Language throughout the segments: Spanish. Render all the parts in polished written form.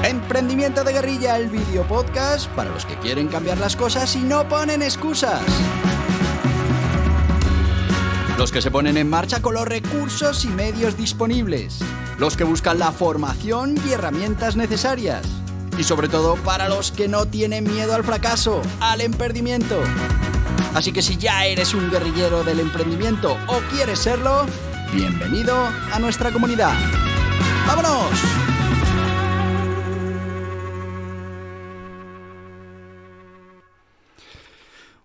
Emprendimiento de Guerrilla, el video podcast para los que quieren cambiar las cosas y no ponen excusas. Los que se ponen en marcha con los recursos y medios disponibles. Los que buscan la formación y herramientas necesarias. Y sobre todo para los que no tienen miedo al fracaso, al emprendimiento. Así que si ya eres un guerrillero del emprendimiento o quieres serlo, bienvenido a nuestra comunidad. ¡Vámonos!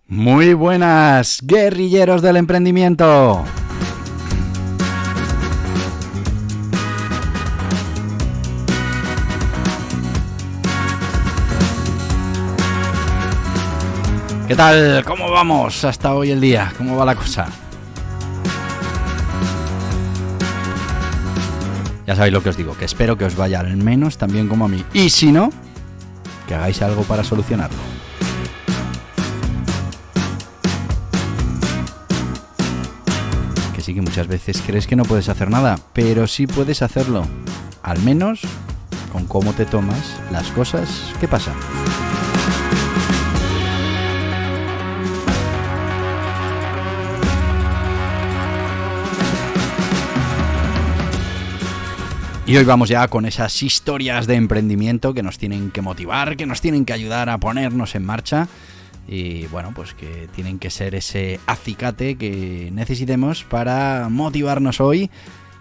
Muy buenas, guerrilleros del emprendimiento. ¿Qué tal? ¿Cómo vamos hasta hoy el día? ¿Cómo va la cosa? Ya sabéis lo que os digo, que espero que os vaya al menos tan bien como a mí. Y si no, que hagáis algo para solucionarlo. Que sí, que muchas veces crees que no puedes hacer nada, pero sí puedes hacerlo. Al menos con cómo te tomas las cosas que pasan. Y hoy vamos ya con esas historias de emprendimiento que nos tienen que motivar, que nos tienen que ayudar a ponernos en marcha y bueno, pues que tienen que ser ese acicate que necesitemos para motivarnos hoy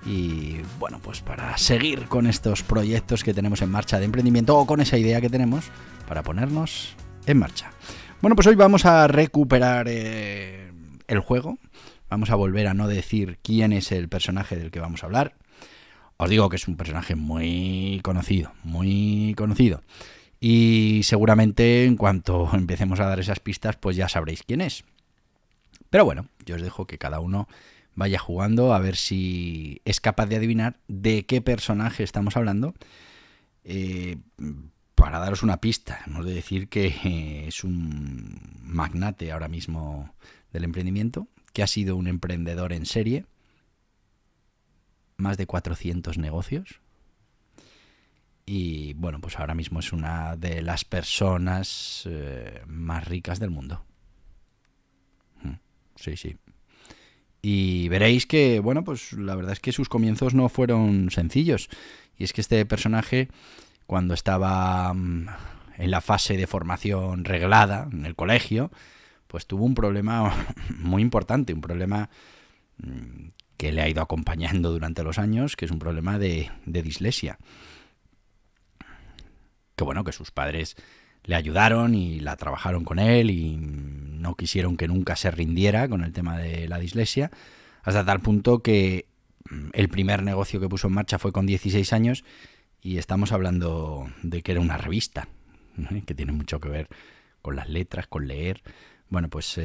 y bueno, pues para seguir con estos proyectos que tenemos en marcha de emprendimiento o con esa idea que tenemos para ponernos en marcha. Bueno, pues hoy vamos a recuperar el juego, vamos a volver a no decir quién es el personaje del que vamos a hablar. Os digo que es un personaje muy conocido. Y seguramente en cuanto empecemos a dar esas pistas, pues ya sabréis quién es. Pero bueno, yo os dejo que cada uno vaya jugando a ver si es capaz de adivinar de qué personaje estamos hablando. Para daros una pista, hemos de decir que es un magnate ahora mismo del emprendimiento, que ha sido un emprendedor en serie. Más de 400 negocios y bueno, pues ahora mismo es una de las personas más ricas del mundo. Sí. Y veréis que, bueno, pues la verdad es que sus comienzos no fueron sencillos. Y es que este personaje, cuando estaba en la fase de formación reglada en el colegio, pues tuvo un problema muy importante, un problema que le ha ido acompañando durante los años, que es un problema de dislexia. Que bueno, que sus padres le ayudaron y la trabajaron con él y no quisieron que nunca se rindiera con el tema de la dislexia, hasta tal punto que el primer negocio que puso en marcha fue con 16 años y estamos hablando de que era una revista, que tiene mucho que ver con las letras, con leer. Bueno, pues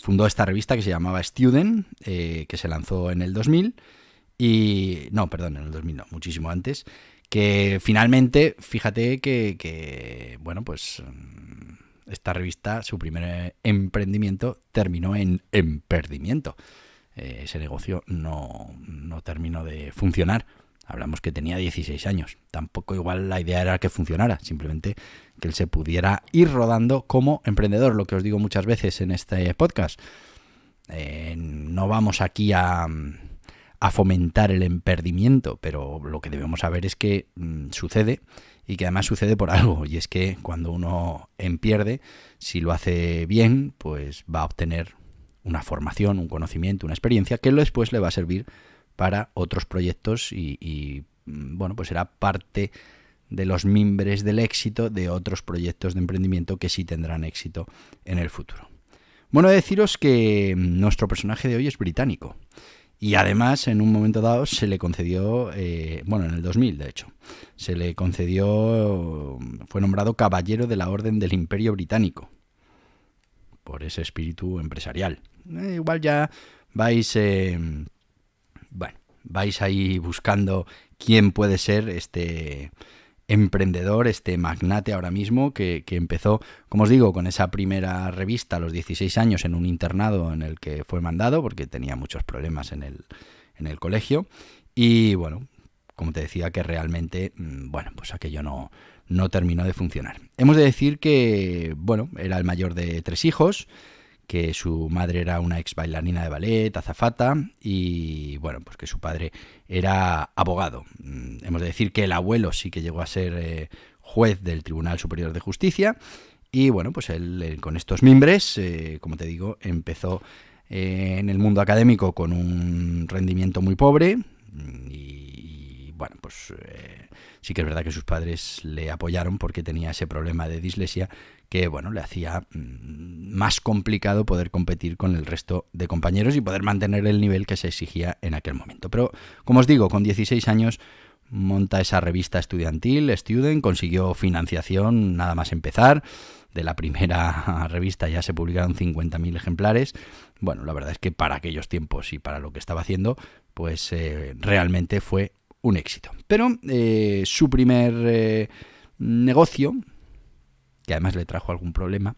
fundó esta revista que se llamaba Student, que se lanzó en el 2000 y... No, perdón, en el 2000 no, muchísimo antes, que finalmente, fíjate que bueno, pues esta revista, su primer emprendimiento, terminó en emperdimiento. Ese negocio no terminó de funcionar. Hablamos que tenía 16 años. Tampoco igual la idea era que funcionara, simplemente que él se pudiera ir rodando como emprendedor, lo que os digo muchas veces en este podcast. No vamos aquí a fomentar el emperdimiento, pero lo que debemos saber es que sucede y que además sucede por algo, y es que cuando uno empierde, si lo hace bien, pues va a obtener una formación, un conocimiento, una experiencia que después le va a servir para otros proyectos y bueno, pues será parte de los mimbres del éxito de otros proyectos de emprendimiento que sí tendrán éxito en el futuro. Bueno, deciros que nuestro personaje de hoy es británico y además en un momento dado se le concedió, en el 2000 de hecho, fue nombrado Caballero de la Orden del Imperio Británico por ese espíritu empresarial. Igual ya vais ahí buscando quién puede ser este emprendedor, este magnate ahora mismo que empezó, como os digo, con esa primera revista a los 16 años en un internado en el que fue mandado porque tenía muchos problemas en el colegio y bueno, como te decía, que realmente, pues aquello no no terminó de funcionar. Hemos de decir que, bueno, era el mayor de 3 hijos, que su madre era una ex bailarina de ballet, azafata, y bueno, pues que su padre era abogado. Hemos de decir que el abuelo sí que llegó a ser juez del Tribunal Superior de Justicia, y bueno, pues él con estos mimbres, como te digo, empezó en el mundo académico con un rendimiento muy pobre, y bueno, pues sí que es verdad que sus padres le apoyaron porque tenía ese problema de dislexia que, bueno, le hacía más complicado poder competir con el resto de compañeros y poder mantener el nivel que se exigía en aquel momento. Pero, como os digo, con 16 años monta esa revista estudiantil, Student, consiguió financiación nada más empezar. De la primera revista ya se publicaron 50.000 ejemplares. Bueno, la verdad es que para aquellos tiempos y para lo que estaba haciendo, pues realmente fue un éxito. Pero su primer negocio, que además le trajo algún problema,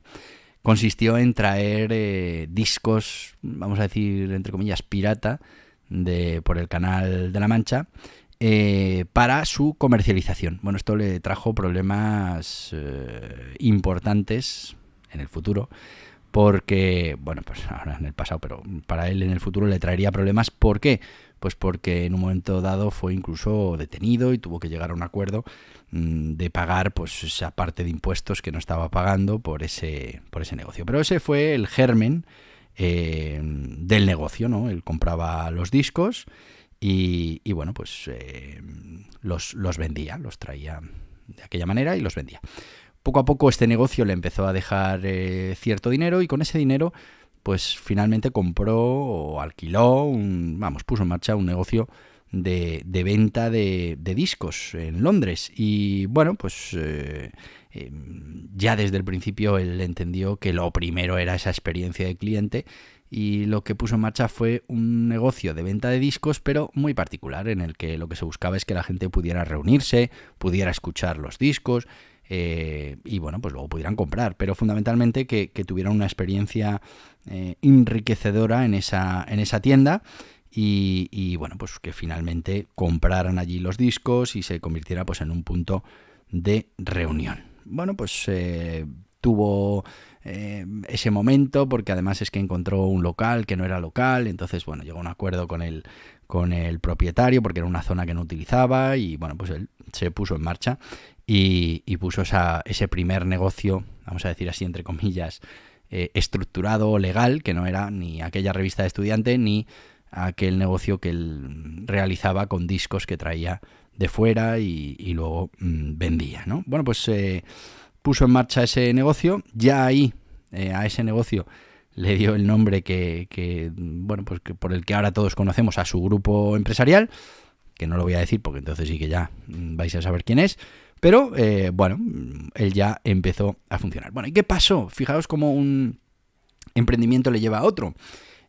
consistió en traer discos, vamos a decir, entre comillas, pirata, por el Canal de la Mancha, para su comercialización. Bueno, esto le trajo problemas importantes en el futuro, porque, bueno, pues ahora en el pasado, pero para él en el futuro le traería problemas. ¿Por qué? Pues porque en un momento dado fue incluso detenido y tuvo que llegar a un acuerdo de pagar pues esa parte de impuestos que no estaba pagando por ese negocio. Pero ese fue el germen del negocio, ¿no? Él compraba los discos y bueno, pues los vendía, los traía de aquella manera y los vendía. Poco a poco este negocio le empezó a dejar cierto dinero, y con ese dinero pues finalmente compró o alquiló, puso en marcha un negocio de venta de discos en Londres. Y bueno, pues ya desde el principio él entendió que lo primero era esa experiencia de cliente, y lo que puso en marcha fue un negocio de venta de discos, pero muy particular, en el que lo que se buscaba es que la gente pudiera reunirse, pudiera escuchar los discos, y bueno, pues luego pudieran comprar, pero fundamentalmente que tuvieran una experiencia enriquecedora en esa tienda, y bueno, pues que finalmente compraran allí los discos y se convirtiera pues en un punto de reunión. Bueno, pues tuvo ese momento, porque además es que encontró un local que no era local, entonces bueno, llegó a un acuerdo con el propietario, porque era una zona que no utilizaba, y bueno, pues él se puso en marcha y puso ese primer negocio, vamos a decir así entre comillas, estructurado, legal, que no era ni aquella revista de estudiante ni aquel negocio que él realizaba con discos que traía de fuera y luego vendía, ¿no? Bueno, pues puso en marcha ese negocio. Ya ahí a ese negocio le dio el nombre que por el que ahora todos conocemos a su grupo empresarial, que no lo voy a decir porque entonces sí que ya vais a saber quién es. Pero él ya empezó a funcionar. Bueno, ¿y qué pasó? Fijaos cómo un emprendimiento le lleva a otro.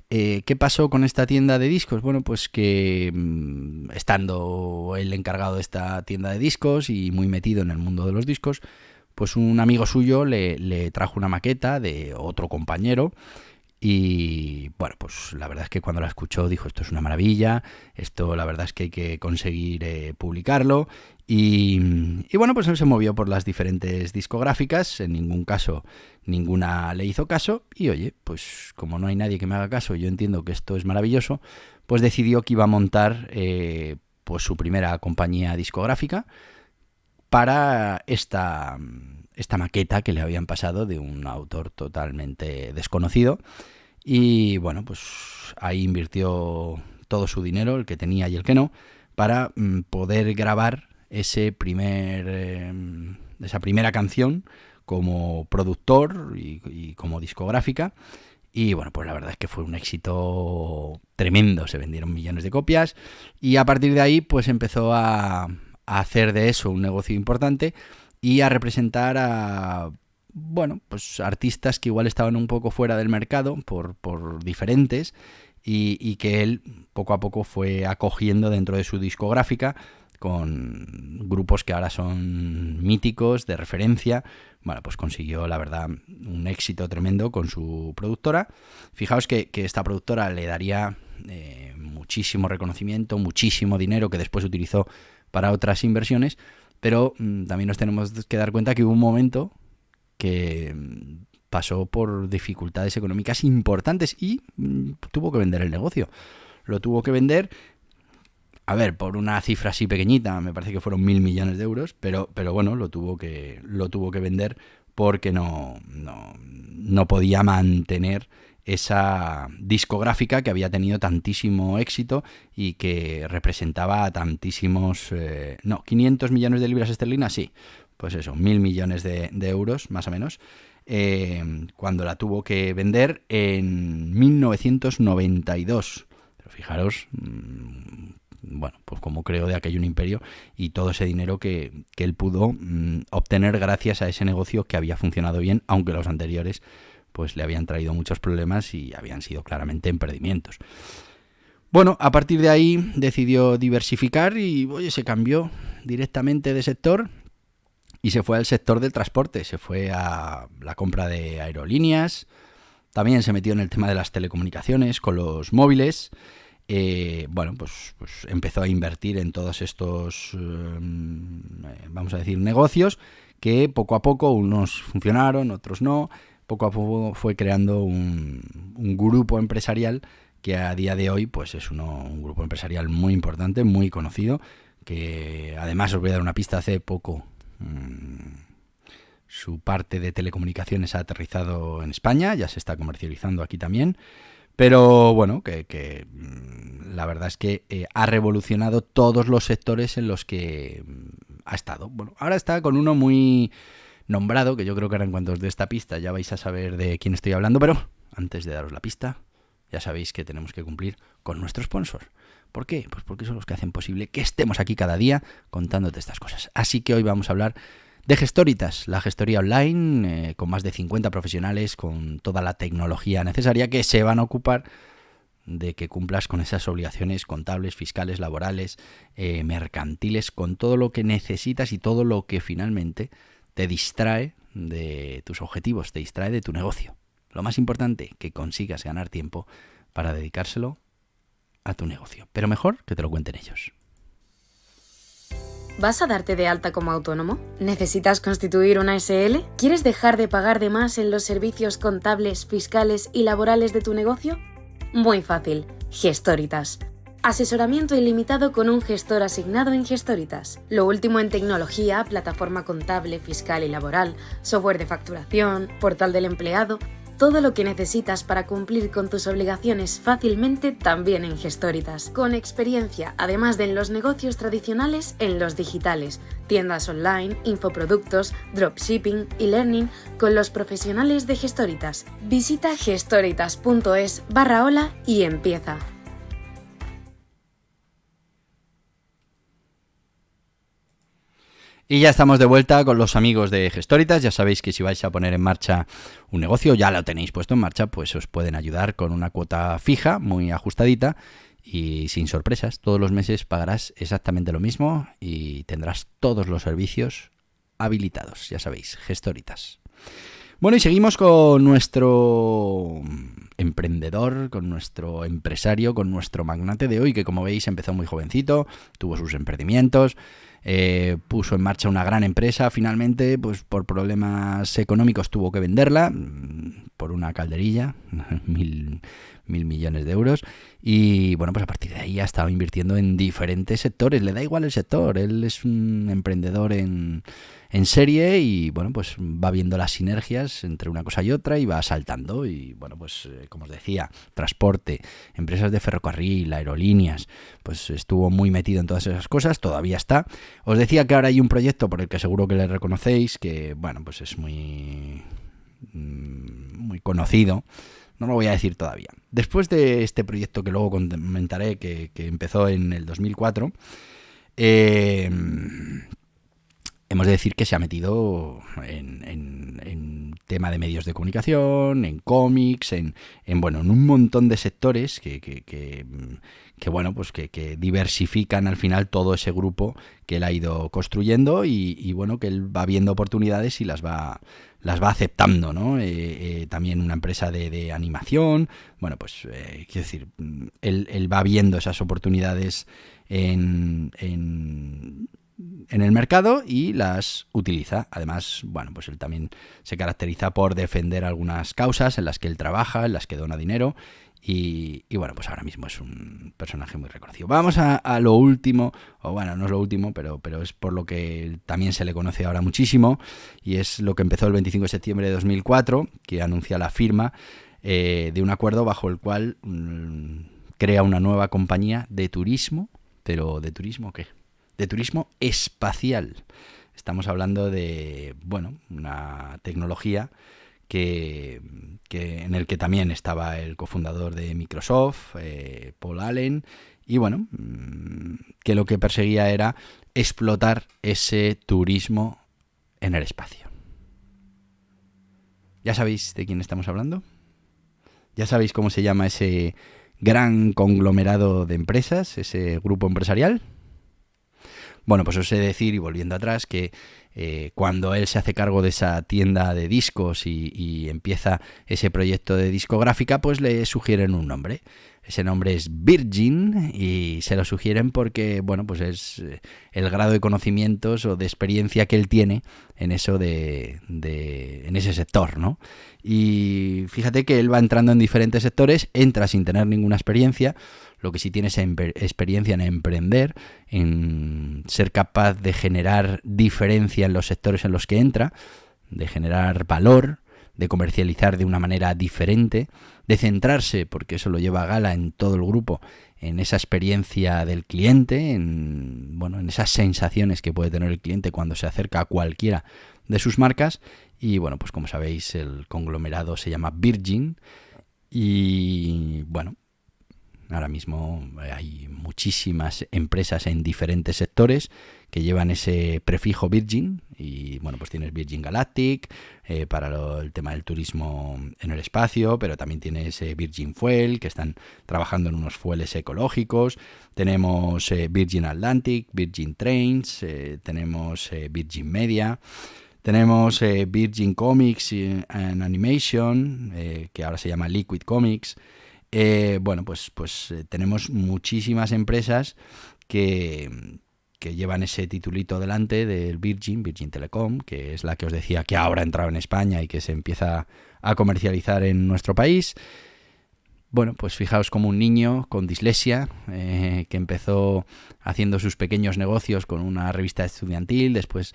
¿Qué pasó con esta tienda de discos? Bueno, pues que estando él encargado de esta tienda de discos y muy metido en el mundo de los discos, pues un amigo suyo le trajo una maqueta de otro compañero. Y bueno, pues la verdad es que cuando la escuchó dijo: esto es una maravilla, esto la verdad es que hay que conseguir publicarlo. Y bueno, pues él se movió por las diferentes discográficas, en ningún caso ninguna le hizo caso, y oye, pues como no hay nadie que me haga caso, yo entiendo que esto es maravilloso, pues decidió que iba a montar pues su primera compañía discográfica para esta maqueta que le habían pasado de un autor totalmente desconocido. Y bueno, pues ahí invirtió todo su dinero, el que tenía y el que no, para poder grabar esa primera canción como productor y como discográfica. Y bueno, pues la verdad es que fue un éxito tremendo, se vendieron millones de copias, y a partir de ahí pues empezó a hacer de eso un negocio importante y a representar a pues artistas que igual estaban un poco fuera del mercado por diferentes, y que él poco a poco fue acogiendo dentro de su discográfica con grupos que ahora son míticos, de referencia. Bueno, pues consiguió, la verdad, un éxito tremendo con su productora. Fijaos que esta productora le daría muchísimo reconocimiento, muchísimo dinero que después utilizó para otras inversiones, pero también nos tenemos que dar cuenta que hubo un momento que pasó por dificultades económicas importantes y tuvo que vender el negocio. Lo tuvo que vender, a ver, por una cifra así pequeñita, me parece que fueron 1.000 millones de euros, pero bueno, lo tuvo que vender porque no podía mantener esa discográfica que había tenido tantísimo éxito y que representaba tantísimos... 500 millones de libras esterlinas, sí, pues eso, 1.000 millones de euros, más o menos, cuando la tuvo que vender en 1992. Pero fijaros, bueno, pues como creo de aquello un imperio y todo ese dinero que él pudo obtener gracias a ese negocio que había funcionado bien, aunque los anteriores pues le habían traído muchos problemas y habían sido claramente emprendimientos. Bueno, a partir de ahí decidió diversificar y se cambió directamente de sector y se fue al sector del transporte, se fue a la compra de aerolíneas, también se metió en el tema de las telecomunicaciones con los móviles. Pues empezó a invertir en todos estos, vamos a decir, negocios que poco a poco unos funcionaron, otros no. Poco a poco fue creando un grupo empresarial que a día de hoy pues es un grupo empresarial muy importante, muy conocido, que además os voy a dar una pista, hace poco su parte de telecomunicaciones ha aterrizado en España, ya se está comercializando aquí también, pero bueno, que la verdad es que ha revolucionado todos los sectores en los que ha estado. Bueno, ahora está con uno muy nombrado, que yo creo que ahora en cuanto os dé esta pista ya vais a saber de quién estoy hablando, pero antes de daros la pista, ya sabéis que tenemos que cumplir con nuestro sponsor. ¿Por qué? Pues porque son los que hacen posible que estemos aquí cada día contándote estas cosas. Así que hoy vamos a hablar de Gestoritas, la gestoría online, con más de 50 profesionales, con toda la tecnología necesaria que se van a ocupar de que cumplas con esas obligaciones contables, fiscales, laborales, mercantiles, con todo lo que necesitas y todo lo que finalmente te distrae de tus objetivos, te distrae de tu negocio. Lo más importante, que consigas ganar tiempo para dedicárselo a tu negocio. Pero mejor que te lo cuenten ellos. ¿Vas a darte de alta como autónomo? ¿Necesitas constituir una SL? ¿Quieres dejar de pagar de más en los servicios contables, fiscales y laborales de tu negocio? Muy fácil. Gestoritas. Asesoramiento ilimitado con un gestor asignado en Gestoritas. Lo último en tecnología, plataforma contable, fiscal y laboral, software de facturación, portal del empleado... Todo lo que necesitas para cumplir con tus obligaciones fácilmente también en Gestoritas. Con experiencia, además de en los negocios tradicionales, en los digitales, tiendas online, infoproductos, dropshipping y learning con los profesionales de Gestoritas. Visita gestoritas.es/hola y empieza. Y ya estamos de vuelta con los amigos de Gestoritas. Ya sabéis que si vais a poner en marcha un negocio, ya lo tenéis puesto en marcha, pues os pueden ayudar con una cuota fija, muy ajustadita y sin sorpresas. Todos los meses pagarás exactamente lo mismo y tendrás todos los servicios habilitados. Ya sabéis, Gestoritas. Bueno, y seguimos con nuestro emprendedor, con nuestro empresario, con nuestro magnate de hoy, que como veis empezó muy jovencito, tuvo sus emprendimientos, puso en marcha una gran empresa, finalmente pues por problemas económicos tuvo que venderla por una calderilla, 1.000 millones de euros, y bueno, pues a partir de ahí ha estado invirtiendo en diferentes sectores, le da igual el sector, él es un emprendedor en serie y bueno, pues va viendo las sinergias entre una cosa y otra y va saltando y bueno, pues como os decía, transporte, empresas de ferrocarril, aerolíneas, pues estuvo muy metido en todas esas cosas, todavía está. Os decía que ahora hay un proyecto por el que seguro que le reconocéis, que bueno, pues es muy conocido. No lo voy a decir todavía. Después de este proyecto que luego comentaré, que empezó en el 2004, hemos de decir que se ha metido en tema de medios de comunicación, en cómics, en un montón de sectores que diversifican al final todo ese grupo que él ha ido construyendo y bueno, que él va viendo oportunidades y las va aceptando, ¿no? También una empresa de animación, bueno, pues quiero decir, él va viendo esas oportunidades en en el mercado y las utiliza. Además, bueno, pues él también se caracteriza por defender algunas causas en las que él trabaja, en las que dona dinero. Y bueno, pues ahora mismo es un personaje muy reconocido. Vamos a lo último, o bueno, no es lo último, pero es por lo que también se le conoce ahora muchísimo, y es lo que empezó el 25 de septiembre de 2004, que anuncia la firma de un acuerdo bajo el cual crea una nueva compañía de turismo. ¿Pero de turismo qué? De turismo espacial. Estamos hablando de, bueno, una tecnología que en el que también estaba el cofundador de Microsoft, Paul Allen, y bueno, que lo que perseguía era explotar ese turismo en el espacio. ¿Ya sabéis de quién estamos hablando? ¿Ya sabéis cómo se llama ese gran conglomerado de empresas, ese grupo empresarial? Bueno, pues os he de decir, y volviendo atrás, que cuando él se hace cargo de esa tienda de discos y empieza ese proyecto de discográfica, pues le sugieren un nombre. Ese nombre es Virgin, y se lo sugieren porque, bueno, pues es el grado de conocimientos o de experiencia que él tiene en eso en ese sector, ¿no? Y fíjate que él va entrando en diferentes sectores, entra sin tener ninguna experiencia. Lo que sí tiene es experiencia en emprender, en ser capaz de generar diferencia en los sectores en los que entra, de generar valor, de comercializar de una manera diferente, de centrarse, porque eso lo lleva a gala en todo el grupo, en esa experiencia del cliente, en esas sensaciones que puede tener el cliente cuando se acerca a cualquiera de sus marcas. Y bueno, pues como sabéis, el conglomerado se llama Virgin, y bueno, ahora mismo hay muchísimas empresas en diferentes sectores que llevan ese prefijo Virgin, y bueno, pues tienes Virgin Galactic para el tema del turismo en el espacio, pero también tienes Virgin Fuel, que están trabajando en unos fueles ecológicos. Tenemos Virgin Atlantic, Virgin Trains, tenemos Virgin Media. Tenemos Virgin Comics and Animation, que ahora se llama Liquid Comics. Bueno, pues tenemos muchísimas empresas que llevan ese titulito delante del Virgin Telecom, que es la que os decía que ahora ha entrado en España y que se empieza a comercializar en nuestro país. Bueno, pues fijaos como un niño con dislexia, que empezó haciendo sus pequeños negocios con una revista estudiantil, después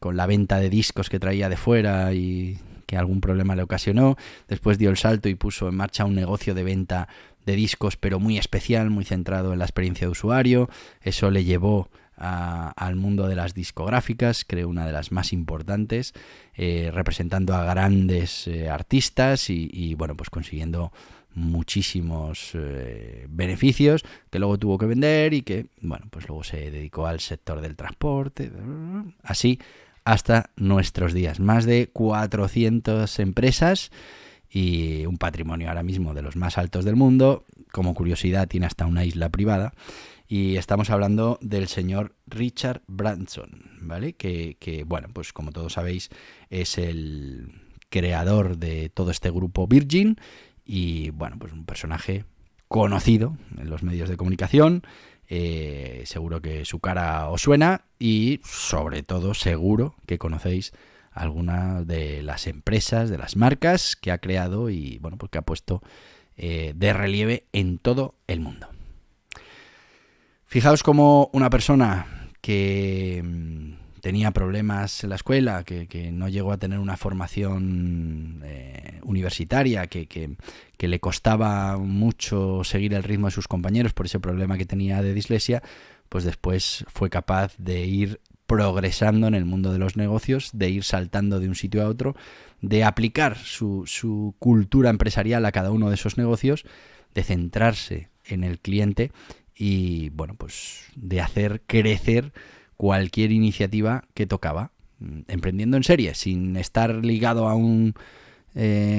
con la venta de discos que traía de fuera y que algún problema le ocasionó, después dio el salto y puso en marcha un negocio de venta de discos, pero muy especial, muy centrado en la experiencia de usuario. Eso le llevó al mundo de las discográficas, creo una de las más importantes, representando a grandes artistas y bueno, pues consiguiendo muchísimos beneficios que luego tuvo que vender y que, bueno, pues luego se dedicó al sector del transporte, así hasta nuestros días. Más de 400 empresas y un patrimonio ahora mismo de los más altos del mundo. Como curiosidad, tiene hasta una isla privada. Y estamos hablando del señor Richard Branson, ¿vale? Que bueno, pues como todos sabéis, es el creador de todo este grupo Virgin y, bueno, pues un personaje conocido en los medios de comunicación. Seguro que su cara os suena y, sobre todo, seguro que conocéis alguna de las empresas, de las marcas que ha creado y, bueno, pues que ha puesto de relieve en todo el mundo. Fijaos como una persona que tenía problemas en la escuela, que no llegó a tener una formación universitaria, que le costaba mucho seguir el ritmo de sus compañeros por ese problema que tenía de dislexia, pues después fue capaz de ir progresando en el mundo de los negocios, de ir saltando de un sitio a otro, de aplicar su cultura empresarial a cada uno de esos negocios, de centrarse en el cliente y, bueno, pues de hacer crecer cualquier iniciativa que tocaba, emprendiendo en serie, sin estar ligado a un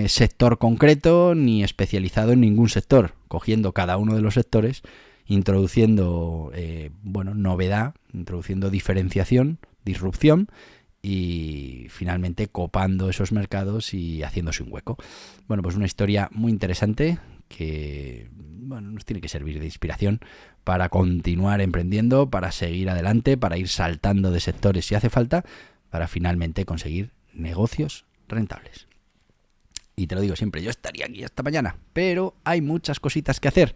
sector concreto ni especializado en ningún sector, cogiendo cada uno de los sectores, introduciendo novedad, introduciendo diferenciación, disrupción y finalmente copando esos mercados y haciéndose un hueco. Bueno, pues una historia muy interesante que nos tiene que servir de inspiración para continuar emprendiendo, para seguir adelante, para ir saltando de sectores si hace falta, para finalmente conseguir negocios rentables. Y te lo digo siempre, yo estaría aquí hasta mañana, pero hay muchas cositas que hacer,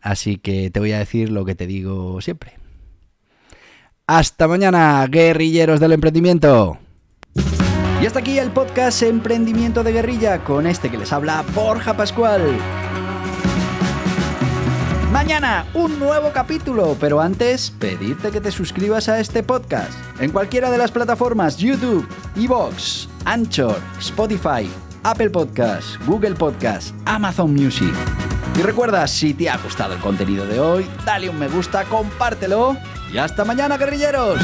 así que te voy a decir lo que te digo siempre. ¡Hasta mañana, guerrilleros del emprendimiento! Y hasta aquí el podcast Emprendimiento de Guerrilla, con este que les habla Borja Pascual. Mañana un nuevo capítulo, pero antes pedirte que te suscribas a este podcast en cualquiera de las plataformas YouTube, iVoox, Anchor, Spotify, Apple Podcasts, Google Podcasts, Amazon Music. Y recuerda, si te ha gustado el contenido de hoy, dale un me gusta, compártelo y hasta mañana, guerrilleros.